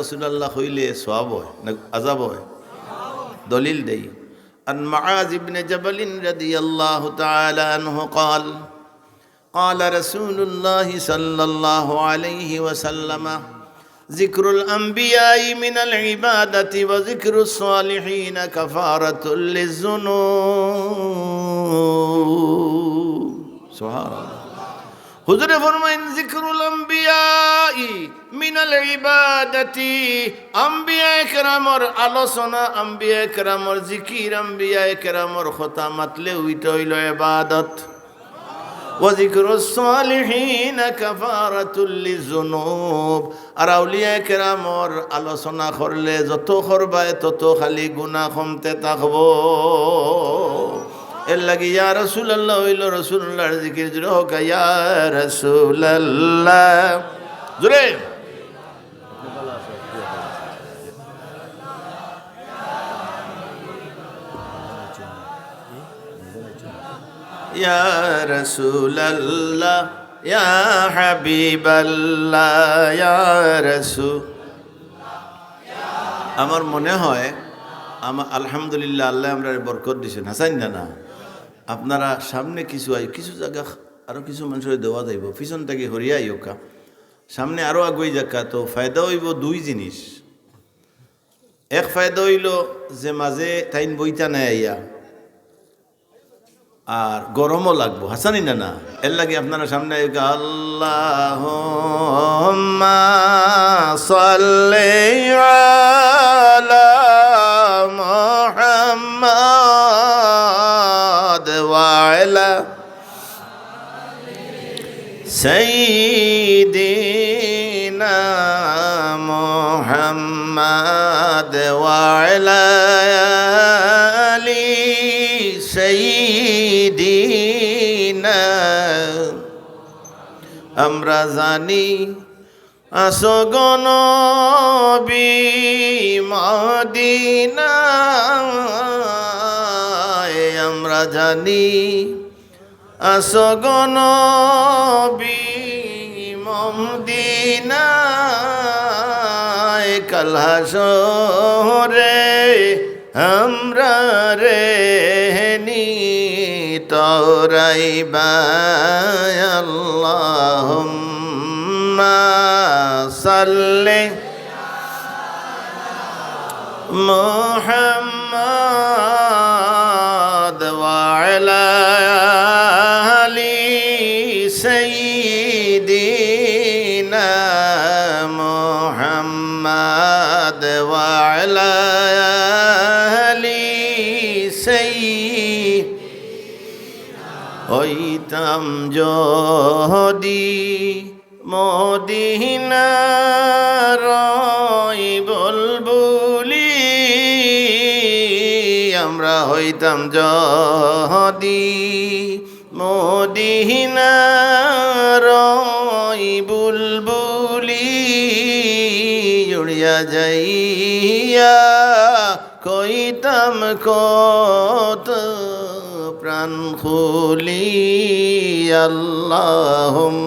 রাসূলুল্লাহ হইলে সওয়াব হয় না আযাব হয়? দলিল দেই। আন মুআয ইবনে জাবাল রাদিয়াল্লাহু তাআলা আনহু قال قال رسول الله صلى الله عليه وسلم ذكر الأنبياء من العبادة وذكر الصالحين كفارة للذنوب سبحان الله হুজুরে ফরমাইন যিকরুল আম্বিয়া মিনাল ইবাদাতি, আম্বিয়া কেরামর আলোচনা, আম্বিয়া কেরামর জিকির, আম্বিয়া কেরামর কথা মাতলে ওইটা হইল ইবাদত। ওয়া যিকরুস সালিহিন কাফারাতুল লিযুনুব, আর আউলিয়া কেরামর আলোচনা করলে যত করবায় তত খালি গুনাহ কমতে থাকবো। এর লাগি ইয়া রাসূলুল্লাহ হইল রাসূলুল্লাহর জিকির জুড়ে হোক ইয়া রাসূলুল্লাহ জুড়ে ইয়া রাসূলুল্লাহ ইয়া হাবিবাল্লাহ ইয়া রাসূল। আমার মনে হয় আলহামদুলিল্লাহ আল্লাহ আমরা বরকত দিয়েছেন। হাসান না আপনারা সামনে কিছু জায়গা আরো কিছু মানুষের দেওয়া যাইব, পিছন থেকে হরিয়া ইয়োকা সামনে আরো আগুই জায়গা। তো ফায়দা হইব দুই জিনিস। এক ফায়দা হইল যে মাঝে টাইম বইতা নাই আইয়া, আর গরমও লাগবো। হাসানি না এর লাগে আপনারা সামনে আল্লাহুম্মা সাল্লি আলা মুহাম্মাদ ওয়া আলা সাইয়্যিদিনা মুহাম্মাদ ওয়া আলা আলি সাইয়্যিদিনা। আমরা জানি আসগন নবী মদিনায়, আমরা জানি আসগন নবী মদিনায়। কাল হাসরে আমরা রে তোরাইবা আল্লাহুম্মা সাল্লি মুহাম্মাদ ওয়া আলা আলি সাইয়্যিদিনা মুহাম্মাদ ওয়া আলা আলি হইতাম যদি মদিনার বুলবুলি, আমরা হইতাম যদি মদিনার বুলবুলি। উড়িয়া যাইয়া কইতাম কত প্রাণ খুলি আল্লাহুম্মা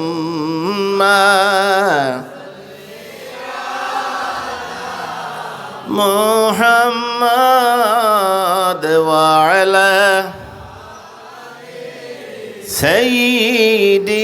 মুহাম্মাদ ওয়া আলা সাইয়্যিদিনা।